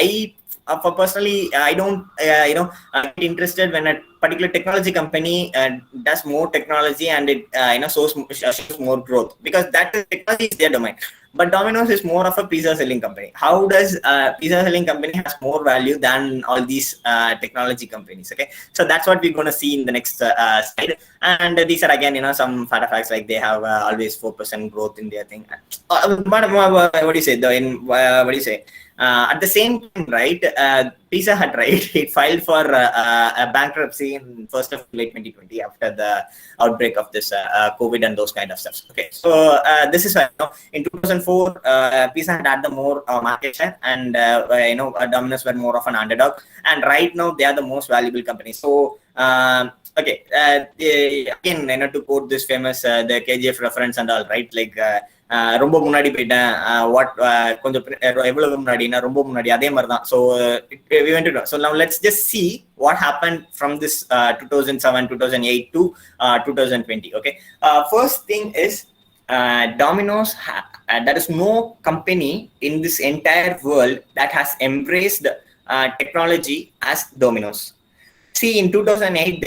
Speaker 2: for personally, I don't get interested when a particular technology company does more technology and it shows more growth, because that is technology is their domain. But Domino's is more of a pizza selling company. How does pizza selling company has more value than all these technology companies? Okay, so that's what we're going to see in the next slide. And these are again some fact facts, like they have always 4% growth in their thing. But what do you say though? What do you say? At the same time, right, Pizza Hut, right, it filed for a bankruptcy in 1st of July 2020 after the outbreak of this COVID and those kind of stuff. Okay, so this is why in 2004 Pizza Hut had the more market share, and Domino's were more of an underdog, and right now they are the most valuable company. So okay, again, to quote this famous the KGF reference and all, right, like ரொம்ப முன்னாடி போயிட்டேன், கொஞ்சம் எவ்வளவு முன்னாடினா ரொம்ப முன்னாடி, அதே மாதிரி தான். So we went to, so now let's just see what happened from this 2007 2008 to 2020. Okay, first thing is Domino's there is no company in this entire world that has embraced technology as Domino's. See, in 2008,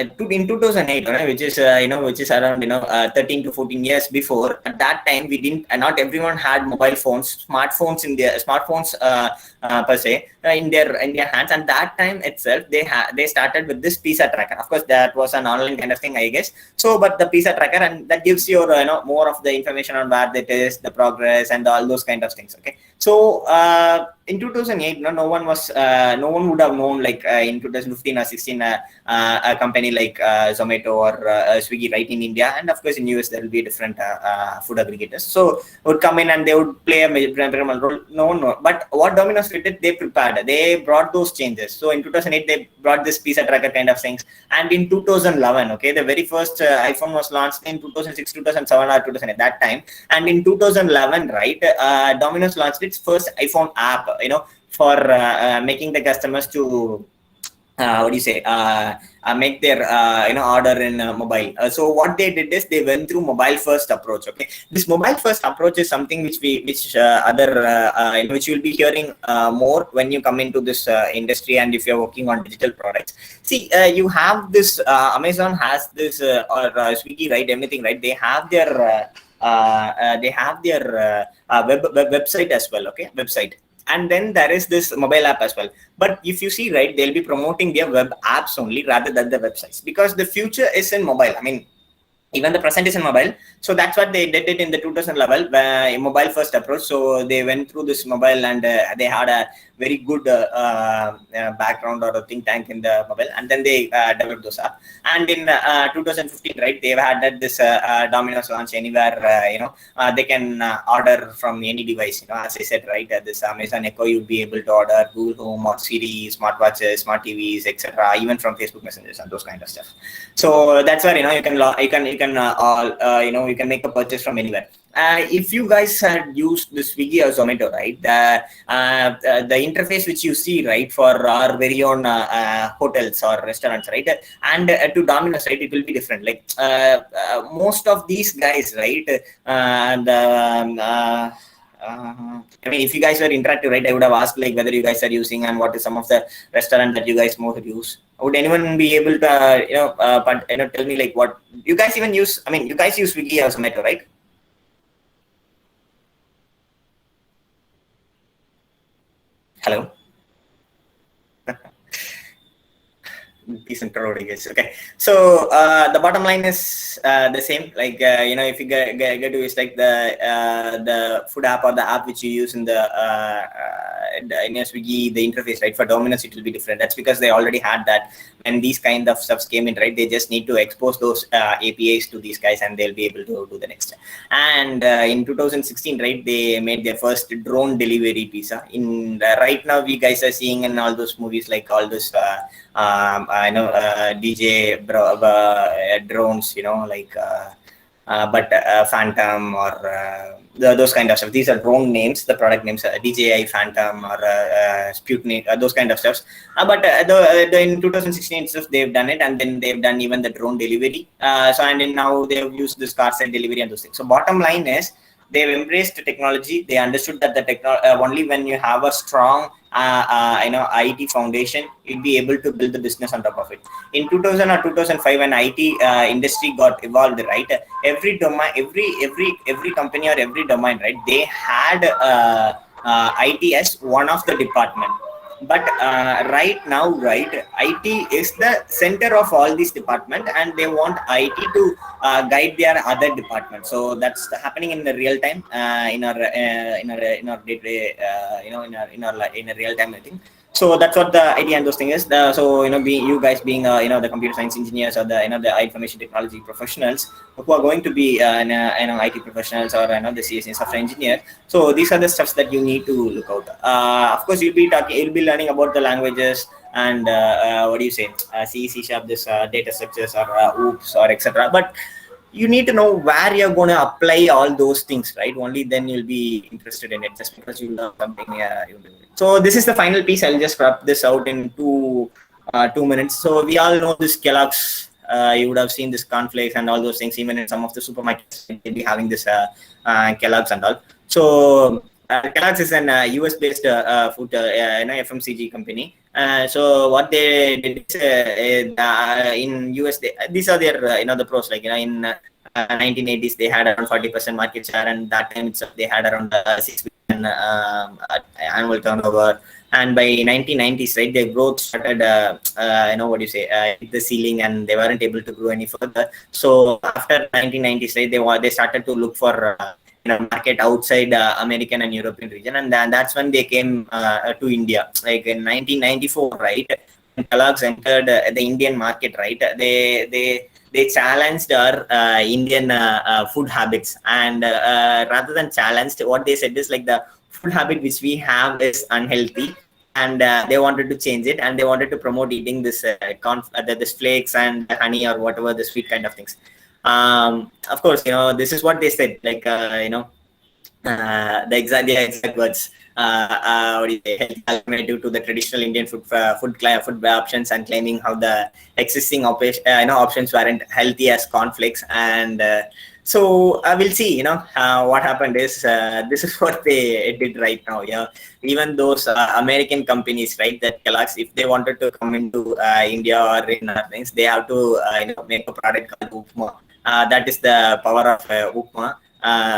Speaker 2: in 2008, which is around 13 to 14 years before. At that time, we didn't. Not everyone had mobile phones, smartphones per se in their hands. And that time itself, they started with this pizza tracker. Of course, that was an online kind of thing, I guess. So, but the pizza tracker, and that gives you more of the information on where that is, the progress, and all those kind of things. Okay, so in 2008, no one would have known, like in 2015 or 16, a company like Zomato or Swiggy, right, in India. And of course in US there will be different food aggregators, so would come in and they would play a major role. No. But what Domino's did, they prepared, they brought those changes. So in 2008 they brought this pizza tracker kind of things, and in 2011, okay, the very first iPhone was launched in 2006 2007 or 2008 that time. And in 2011, right, Domino's launched its first iPhone app, for making the customers to make their order in mobile. So what they did is they went through mobile first approach. Okay, this mobile first approach is something which you'll be hearing more when you come into this industry, and if you're working on digital products. See, you have this Amazon has this or Swiggy, right, everything, right, they have their website as well. Okay, website. And then there is this mobile app as well. But if you see, right, they'll be promoting their web apps only rather than the websites, because the future is in mobile. I mean, even the present is in mobile. So that's what they did it in the 2000 level, mobile first approach. So they went through this mobile, and they had a very good background or a think tank in the mobile, and then they developed those app. And in 2015, right, they've had this Domino's launch anywhere. They can order from any device. As I said, right, this Amazon Echo, you'll be able to order Google Home or Siri, smartwatches, smart TVs, etc., even from Facebook messengers and those kind of stuff. So that's where you can make a purchase from anywhere. If you guys had used the Swiggy or Zomato, right, the interface which you see, right, for our very own hotels or restaurants, right, and to Domino's, right, it will be different. Like most of these guys, right, I mean, if you guys were interactive, right, I would have asked like whether you guys are using and what is some of the restaurant that you guys more use. Would anyone be able to, tell me like what you guys even use? I mean, you guys use Swiggy or Zomato, right? Hello. Decent crowd, I guess. Okay, so the bottom line is the same. Like if you get to use like the food app or the app which you use in in your Swiggy, the interface, right, for Domino's it will be different. That's because they already had that. When these kind of stuffs came in, right, they just need to expose those APIs to these guys, and they'll be able to do the next. And in 2016, right, they made their first drone delivery pizza. In right now, we guys are seeing in all those movies like all those. DJ drones, but Phantom or those kind of stuff. These are drone names, the product names, DJI Phantom or Sputnik, those kind of stuff. But in 2016 stuff, they've done it, and then they've done even the drone delivery. And then now they've used this car side delivery and those things. So bottom line is, they've embraced technology. They understood that the only when you have a strong IT foundation, you'll be able to build the business on top of it. In 2000 or 2005, when IT industry got evolved, right, every domain, every company or every domain, right, they had IT as one of the department. But right now, right, IT is the center of all these departments, and they want IT to guide their other departments. So that's happening in the real time in our day-to-day, in a real time, I think. So that's what the idea and those things is. You guys being the computer science engineers or the the information technology professionals who are going to be IT professionals or the CSE software engineer. So these are the stuffs that you need to look out. Of course, you'll be learning about the languages and what do you say, C, C#, this data structures or OOPS or etc. But you need to know where you're going to apply all those things, right? Only then you'll be interested in it. Just because you learn something, So this is the final piece. I'll just wrap this out in 2 minutes. So we all know this Kellogg's. You would have seen this cornflakes and all those things. Even in some of the supermarkets, they'll be having this Kellogg's and all. So Kellogg's is an US-based food FMCG company. So what they did is in US, these are their the pros. Like in 1980s, they had around 40% market share, and that time itself they had around 6 billion annual turnover. And by 1990s, right, their growth started, hit the ceiling, and they weren't able to grow any further. So after 1990s, right, they started to look for market outside American and European region, and that's when they came to India. Like in 1994, right, when Kellogg's entered the Indian market, right, they challenged our Indian food habits, and rather than challenged, what they said is like the food habit which we have is unhealthy, and they wanted to change it, and they wanted to promote eating this this flakes and honey or whatever the sweet kind of things. Of course, this is what they said, like the exact words. What do you say? Healthy alternative to the traditional Indian food options, and claiming how the existing options weren't healthy as cornflakes. And so we'll see. What happened is this is what they did right now. Even those American companies, right, that Kellogg's, if they wanted to come into India or in things, they have to make a product called Upma. That is the power of Upma.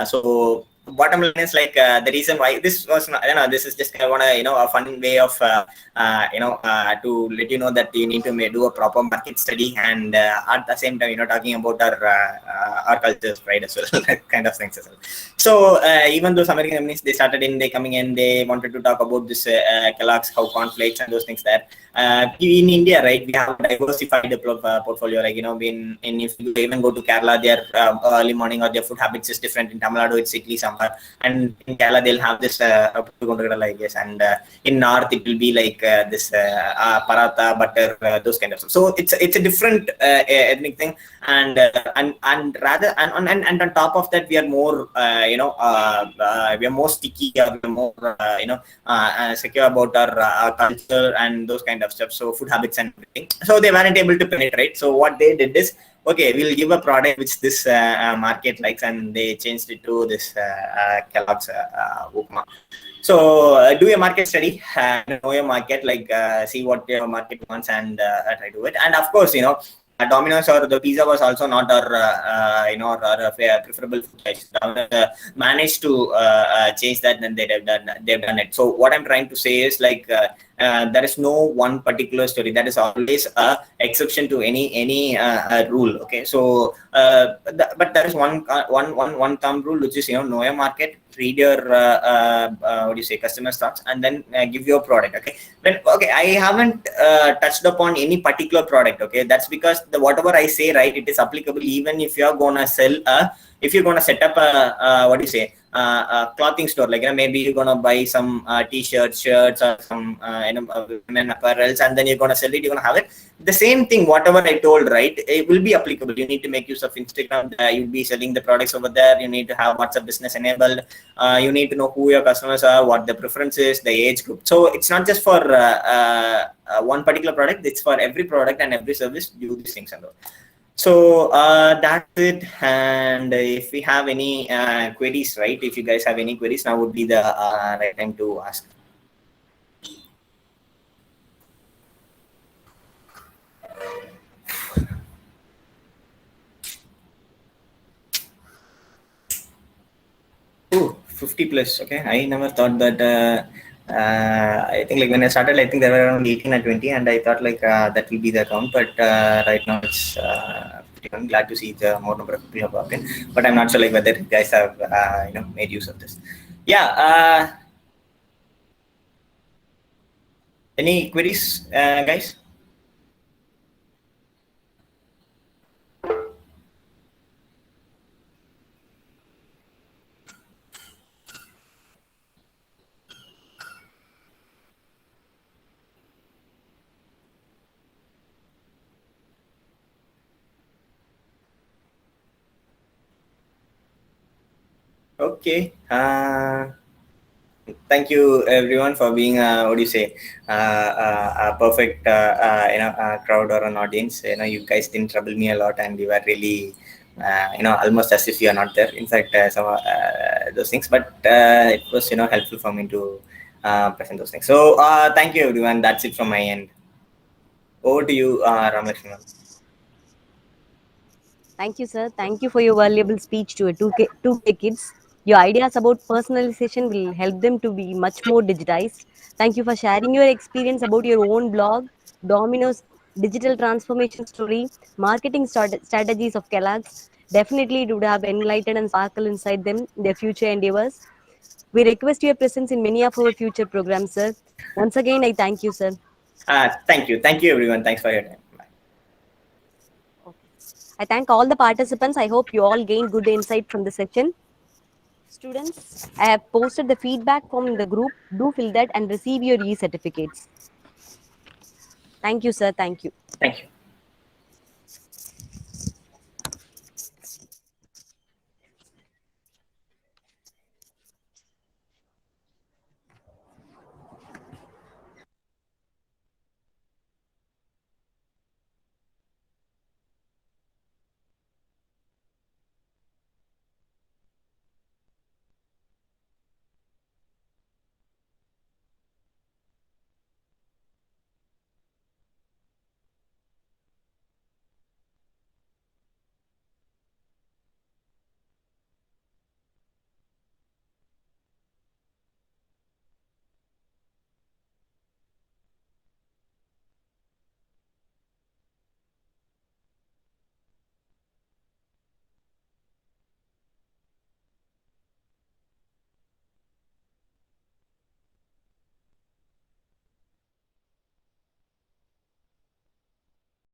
Speaker 2: So bottom line is like the reason why this was not, this is just I want to a fun way of to let you know that you need to do a proper market study, and at the same time talking about our cultures, right, as well. Kind of things as well. So even those American companies, they coming in, they wanted to talk about this Kellogg's, how conflicts and those things there. In India, right, we have diversified the portfolio. Like if you even go to Kerala, their early morning or their food habits is different. In Tamil Nadu, it's idli sambar, and in Kerala they'll have this I guess, and in North it will be like this paratha, butter, those kind of stuff. So it's a different ethnic thing, and on top of that, we are more we are more sticky, or we are more secure about our culture and those kind of stuff. So food habits and everything. So they weren't able to penetrate. So what they did is, okay, we'll give a product which this market likes, and they changed it to this Kellogg's Upma. So do a market study, know your market, like see what your market wants, and try to do it. And of course, Domino's or the pizza was also not our our preferable food choice. Managed to change that, and they've done it. So what I'm trying to say is like there is no one particular story. That is always a exception to any rule. Okay, so but there is one thumb rule, which is know your market, read your what do you say, customer thoughts, and then give your product. Okay, I haven't touched upon any particular product. Okay, that's because whatever I say, right, it is applicable even if you're gonna if you're gonna set up a what do you say, a clothing store. Like maybe you're gonna buy some t-shirts, shirts, or some women apparels, and then you're gonna sell it. You're gonna have it. The same thing, whatever I told, right, it will be applicable. You need to make use of Instagram. You'll be selling the products over there. You need to have WhatsApp business enabled. You need to know who your customers are, what the preference is, the age group. So it's not just for one particular product. It's for every product and every service. Do these things and all. So that's it. And if we have any queries, right, if you guys have any queries, now would be the right time to ask. Oh, 50 plus. Okay, I never thought that. I think like when I started, I think there were around 18 or 20, and I thought like that will be the count. But right now it's I'm glad to see the more number of people have walked in. But I'm not sure like whether you guys have made use of this. Yeah. Any queries, guys? Okay. Thank you everyone for being what do you say, a perfect crowd or an audience. You guys didn't trouble me a lot, and you were really almost as if you are not there. In fact, some those things, but it was helpful for me to present those things. So thank you everyone. That's it from my end. Over to you, Ramalakshman.
Speaker 1: Thank you, sir. Thank you for your valuable speech to 2K kids. Your ideas about personalization will help them to be much more digitized. Thank you for sharing your experience about your own blog, Domino's digital transformation story, marketing strategies of Kellogg's. Definitely, it would have enlightened and sparkle inside them their future endeavors. We request your presence in many of our future programs, sir. Once again, I thank you, sir.
Speaker 2: Thank you everyone. Thanks for your time.
Speaker 1: I thank all the participants. I hope you all gained good insight from the session. Students, I have posted the feedback form in the group. Do fill that and receive your e-certificates. Thank you, sir. Thank you.
Speaker 2: Thank you.